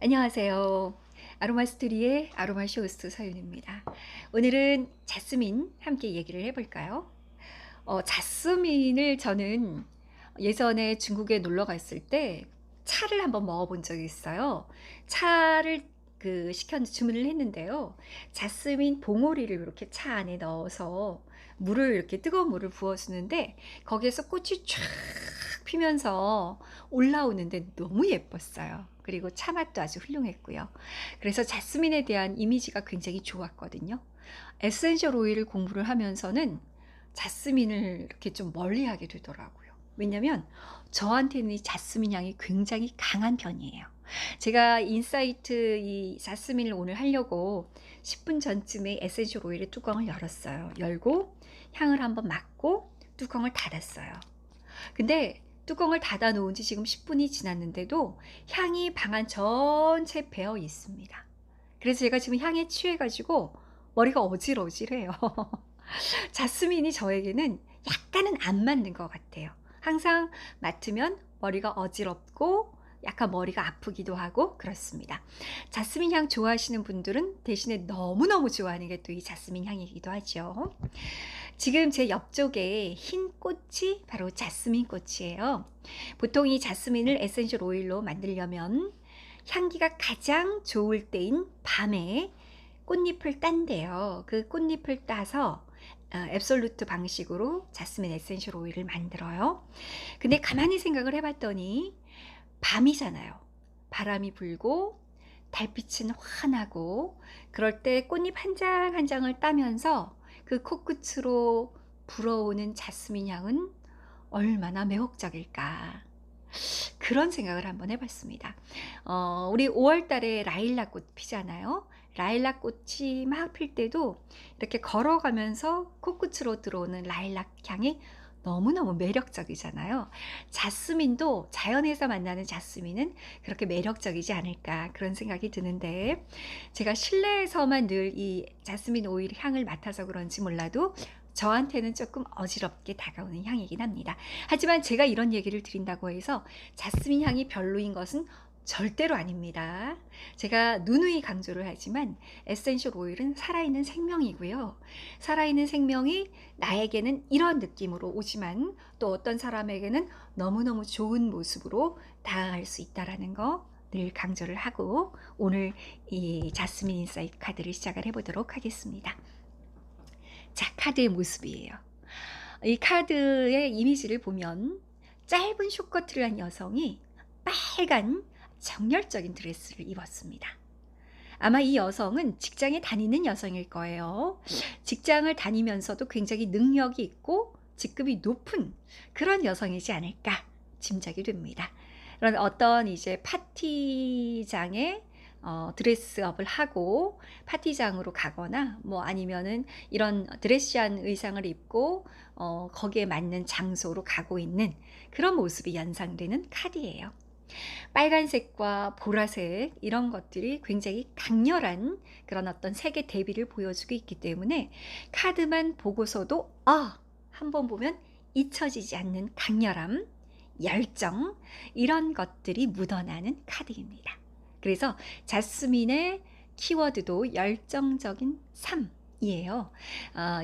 안녕하세요. 아로마스토리의 아로마쇼호스트 서윤입니다. 오늘은 자스민 함께 얘기를 해볼까요? 자스민을 저는 예전에 중국에 놀러 갔을 때 차를 한번 먹어본 적이 있어요. 차를 주문을 했는데요. 자스민 봉오리를 이렇게 차 안에 넣어서 물을 이렇게 뜨거운 물을 부어주는데 거기에서 꽃이 쫙 피면서 올라오는데 너무 예뻤어요. 그리고 차 맛도 아주 훌륭했고요. 그래서 자스민에 대한 이미지가 굉장히 좋았거든요. 에센셜 오일을 공부를 하면서는 자스민을 이렇게 좀 멀리하게 되더라고요. 왜냐면 저한테는 이 자스민 향이 굉장히 강한 편이에요. 제가 인사이트 이 자스민을 오늘 하려고 10분 전쯤에 에센셜 오일의 뚜껑을 열었어요. 열고 향을 한번 맡고 뚜껑을 닫았어요. 근데 뚜껑을 닫아 놓은 지 지금 10분이 지났는데도 향이 방 안 전체에 배어 있습니다. 그래서 제가 지금 향에 취해 가지고 머리가 어질어질해요. 자스민이 저에게는 약간은 안 맞는 것 같아요. 항상 맡으면 머리가 어지럽고 약간 머리가 아프기도 하고 그렇습니다. 자스민 향 좋아하시는 분들은 대신에 너무너무 좋아하는 게 또 이 자스민 향이기도 하죠. 지금 제 옆쪽에 흰 꽃이 바로 자스민 꽃이에요. 보통 이 자스민을 에센셜 오일로 만들려면 향기가 가장 좋을 때인 밤에 꽃잎을 딴대요. 그 꽃잎을 따서 앱솔루트 방식으로 자스민 에센셜 오일을 만들어요. 근데 가만히 생각을 해봤더니 밤이잖아요. 바람이 불고 달빛은 환하고 그럴 때 꽃잎 한 장 한 장을 따면서 그 코끝으로 불어오는 자스민 향은 얼마나 매혹적일까. 그런 생각을 한번 해봤습니다. 우리 5월 달에 라일락 꽃 피잖아요. 라일락 꽃이 막 필 때도 이렇게 걸어가면서 코끝으로 들어오는 라일락 향이 너무너무 매력적이잖아요. 자스민도 자연에서 만나는 자스민은 그렇게 매력적이지 않을까 그런 생각이 드는데 제가 실내에서만 늘 이 자스민 오일 향을 맡아서 그런지 몰라도 저한테는 조금 어지럽게 다가오는 향이긴 합니다. 하지만 제가 이런 얘기를 드린다고 해서 자스민 향이 별로인 것은 절대로 아닙니다. 제가 누누이 강조를 하지만 에센셜 오일은 살아있는 생명이고요. 살아있는 생명이 나에게는 이런 느낌으로 오지만 또 어떤 사람에게는 너무너무 좋은 모습으로 다가갈 수 있다는 거 늘 강조를 하고 오늘 이 자스민 인사이트 카드를 시작을 해보도록 하겠습니다. 자, 카드의 모습이에요. 이 카드의 이미지를 보면 짧은 숏커트를 한 여성이 빨간 정열적인 드레스를 입었습니다. 아마 이 여성은 직장에 다니는 여성일 거예요. 직장을 다니면서도 굉장히 능력이 있고 직급이 높은 그런 여성이지 않을까 짐작이 됩니다. 그런 어떤 이제 파티장에 드레스업을 하고 파티장으로 가거나 뭐 아니면은 이런 드레시한 의상을 입고 거기에 맞는 장소로 가고 있는 그런 모습이 연상되는 카드예요. 빨간색과 보라색 이런 것들이 굉장히 강렬한 그런 어떤 색의 대비를 보여주고 있기 때문에 카드만 보고서도 한 번 보면 잊혀지지 않는 강렬함, 열정 이런 것들이 묻어나는 카드입니다. 그래서 자스민의 키워드도 열정적인 삶이에요.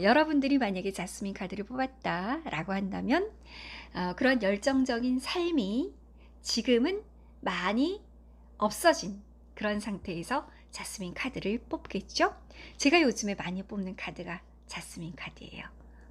여러분들이 만약에 자스민 카드를 뽑았다라고 한다면 그런 열정적인 삶이 지금은 많이 없어진 그런 상태에서 자스민 카드를 뽑겠죠. 제가 요즘에 많이 뽑는 카드가 자스민 카드예요.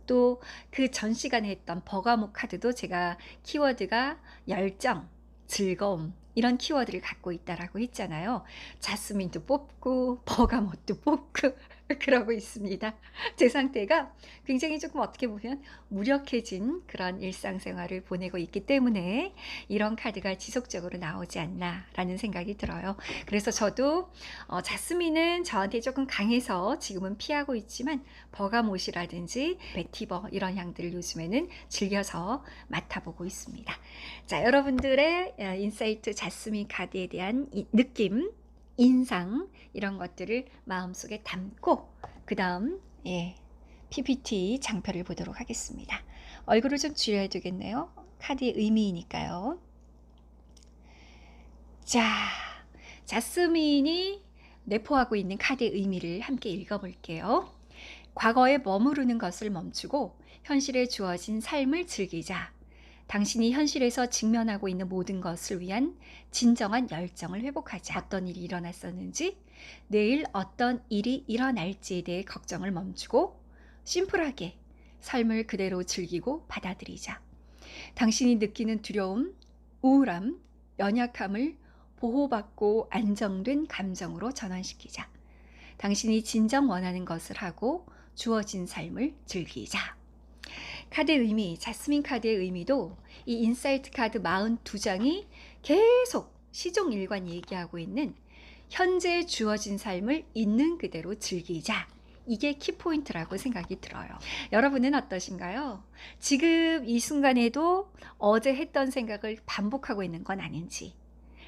또 그 전 시간에 했던 버가못 카드도 제가 키워드가 열정, 즐거움 이런 키워드를 갖고 있다라고 했잖아요. 자스민도 뽑고 버가못도 뽑고 그러고 있습니다. 제 상태가 굉장히 조금 어떻게 보면 무력해진 그런 일상생활을 보내고 있기 때문에 이런 카드가 지속적으로 나오지 않나라는 생각이 들어요. 그래서 저도 자스민은 저한테 조금 강해서 지금은 피하고 있지만 버가못이라든지 베티버 이런 향들을 요즘에는 즐겨서 맡아보고 있습니다. 자, 여러분들의 인사이트 자스민 카드에 대한 느낌, 인상 이런 것들을 마음속에 담고 그 다음 PPT 장표를 보도록 하겠습니다. 얼굴을 좀 줄여야 되겠네요. 카드의 의미이니까요. 자, 자스민이 내포하고 있는 카드의 의미를 함께 읽어볼게요. 과거에 머무르는 것을 멈추고 현실에 주어진 삶을 즐기자. 당신이 현실에서 직면하고 있는 모든 것을 위한 진정한 열정을 회복하자. 어떤 일이 일어났었는지, 내일 어떤 일이 일어날지에 대해 걱정을 멈추고 심플하게 삶을 그대로 즐기고 받아들이자. 당신이 느끼는 두려움, 우울함, 연약함을 보호받고 안정된 감정으로 전환시키자. 당신이 진정 원하는 것을 하고 주어진 삶을 즐기자. 카드의 의미, 자스민 카드의 의미도 이 인사이트 카드 42장이 계속 시종일관 얘기하고 있는 현재 주어진 삶을 있는 그대로 즐기자. 이게 키포인트라고 생각이 들어요. 여러분은 어떠신가요? 지금 이 순간에도 어제 했던 생각을 반복하고 있는 건 아닌지,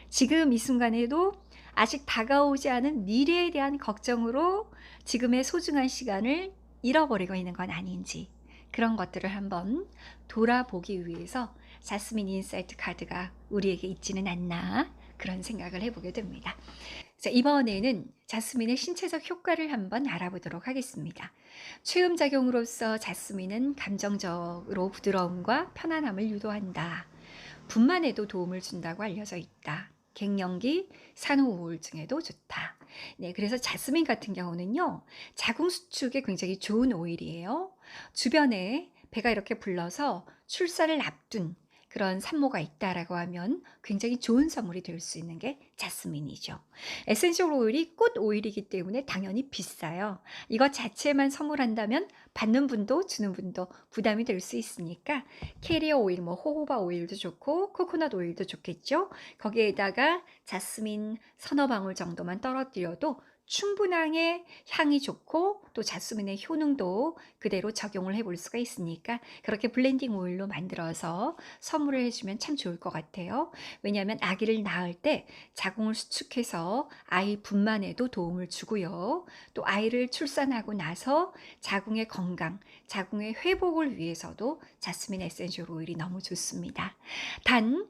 지금 이 순간에도 아직 다가오지 않은 미래에 대한 걱정으로 지금의 소중한 시간을 잃어버리고 있는 건 아닌지, 그런 것들을 한번 돌아보기 위해서 자스민 인사이트 카드가 우리에게 있지는 않나, 그런 생각을 해보게 됩니다. 자, 이번에는 자스민의 신체적 효과를 한번 알아보도록 하겠습니다. 최음작용으로서 자스민은 감정적으로 부드러움과 편안함을 유도한다. 분만에도 도움을 준다고 알려져 있다. 갱년기, 산후우울증에도 좋다. 네, 그래서 자스민 같은 경우는요, 자궁 수축에 굉장히 좋은 오일이에요. 주변에 배가 이렇게 불러서 출산을 앞둔 그런 산모가 있다라고 하면 굉장히 좋은 선물이 될 수 있는 게 자스민이죠. 에센셜 오일이 꽃 오일이기 때문에 당연히 비싸요. 이것 자체만 선물한다면 받는 분도 주는 분도 부담이 될 수 있으니까 캐리어 오일, 호호바 오일도 좋고 코코넛 오일도 좋겠죠. 거기에다가 자스민 서너 방울 정도만 떨어뜨려도 충분하게 향이 좋고 또 자스민의 효능도 그대로 적용을 해볼 수가 있으니까 그렇게 블렌딩 오일로 만들어서 선물을 해주면 참 좋을 것 같아요. 왜냐하면 아기를 낳을 때 자궁을 수축해서 아이 분만에도 도움을 주고요. 또 아이를 출산하고 나서 자궁의 건강, 자궁의 회복을 위해서도 자스민 에센셜 오일이 너무 좋습니다. 단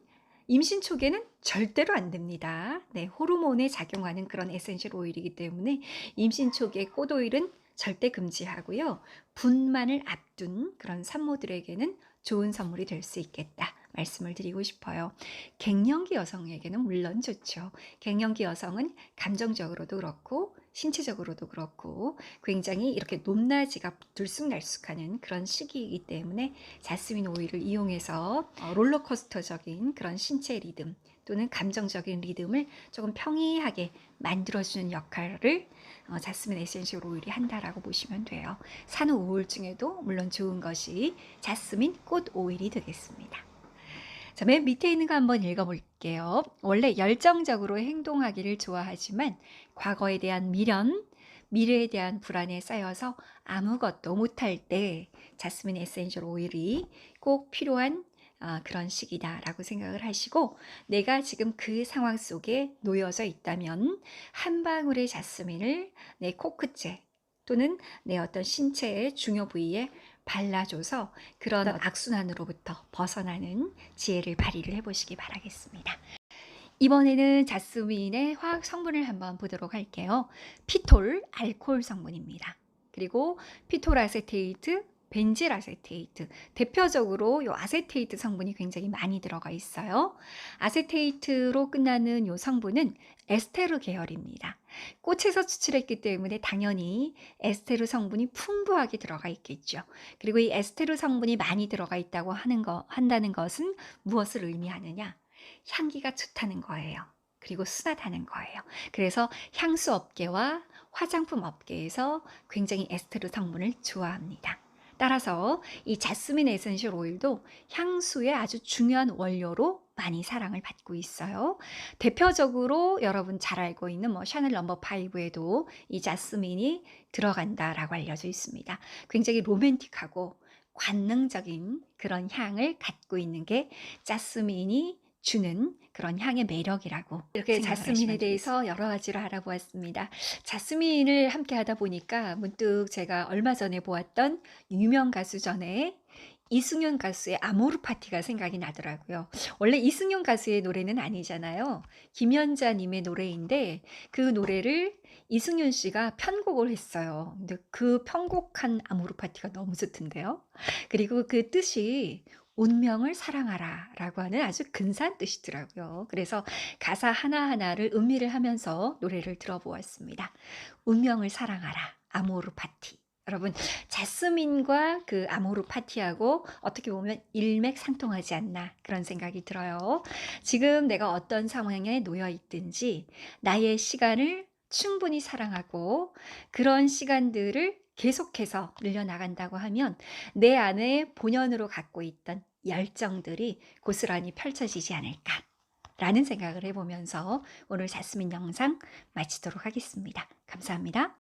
임신 초기에는 절대로 안 됩니다. 네, 호르몬에 작용하는 그런 에센셜 오일이기 때문에 임신 초기에 꽃 오일은 절대 금지하고요. 분만을 앞둔 그런 산모들에게는 좋은 선물이 될 수 있겠다 말씀을 드리고 싶어요. 갱년기 여성에게는 물론 좋죠. 갱년기 여성은 감정적으로도 그렇고 신체적으로도 그렇고 굉장히 이렇게 높낮이가 들쑥날쑥하는 그런 시기이기 때문에 자스민 오일을 이용해서 롤러코스터적인 그런 신체 리듬 또는 감정적인 리듬을 조금 평이하게 만들어주는 역할을 자스민 에센셜 오일이 한다라고 보시면 돼요. 산후 우울증에도 물론 좋은 것이 자스민 꽃 오일이 되겠습니다. 자, 맨 밑에 있는 거 한번 읽어볼게요. 원래 열정적으로 행동하기를 좋아하지만 과거에 대한 미련, 미래에 대한 불안에 쌓여서 아무것도 못할 때 자스민 에센셜 오일이 꼭 필요한 그런 시기다라고 생각을 하시고, 내가 지금 그 상황 속에 놓여져 있다면 한 방울의 자스민을 내 코끝에 또는 내 어떤 신체의 중요 부위에 발라줘서 그런 악순환으로부터 벗어나는 지혜를 발휘를 해보시기 바라겠습니다. 이번에는 자스민의 화학 성분을 한번 보도록 할게요. 피톨, 알코올 성분입니다. 그리고 피톨 아세테이트, 벤질 아세테이트, 대표적으로 이 아세테이트 성분이 굉장히 많이 들어가 있어요. 아세테이트로 끝나는 이 성분은 에스테르 계열입니다. 꽃에서 추출했기 때문에 당연히 에스테르 성분이 풍부하게 들어가 있겠죠. 그리고 이 에스테르 성분이 많이 들어가 있다고 한다는 것은 무엇을 의미하느냐? 향기가 좋다는 거예요. 그리고 순하다는 거예요. 그래서 향수 업계와 화장품 업계에서 굉장히 에스테르 성분을 좋아합니다. 따라서 이 자스민 에센셜 오일도 향수의 아주 중요한 원료로 많이 사랑을 받고 있어요. 대표적으로 여러분 잘 알고 있는 샤넬 넘버 5에도 이 자스민이 들어간다라고 알려져 있습니다. 굉장히 로맨틱하고 관능적인 그런 향을 갖고 있는 게 자스민이 주는 그런 향의 매력이라고 이렇게 자스민에 대해서 여러 가지로 알아보았습니다. 자스민을 함께 하다 보니까 문득 제가 얼마 전에 보았던 유명 가수 전에 이승윤 가수의 아모르 파티가 생각이 나더라고요. 원래 이승윤 가수의 노래는 아니잖아요. 김연자 님의 노래인데 그 노래를 이승윤 씨가 편곡을 했어요. 근데 그 편곡한 아모르 파티가 너무 좋던데요. 그리고 그 뜻이 운명을 사랑하라라고 하는 아주 근사한 뜻이더라고요. 그래서 가사 하나하나를 음미를 하면서 노래를 들어보았습니다. 운명을 사랑하라. 아모르 파티. 여러분, 자스민과 그 아모르 파티하고 어떻게 보면 일맥상통하지 않나 그런 생각이 들어요. 지금 내가 어떤 상황에 놓여 있든지 나의 시간을 충분히 사랑하고 그런 시간들을 계속해서 늘려나간다고 하면 내 안에 본연으로 갖고 있던 열정들이 고스란히 펼쳐지지 않을까 라는 생각을 해보면서 오늘 자스민 영상 마치도록 하겠습니다. 감사합니다.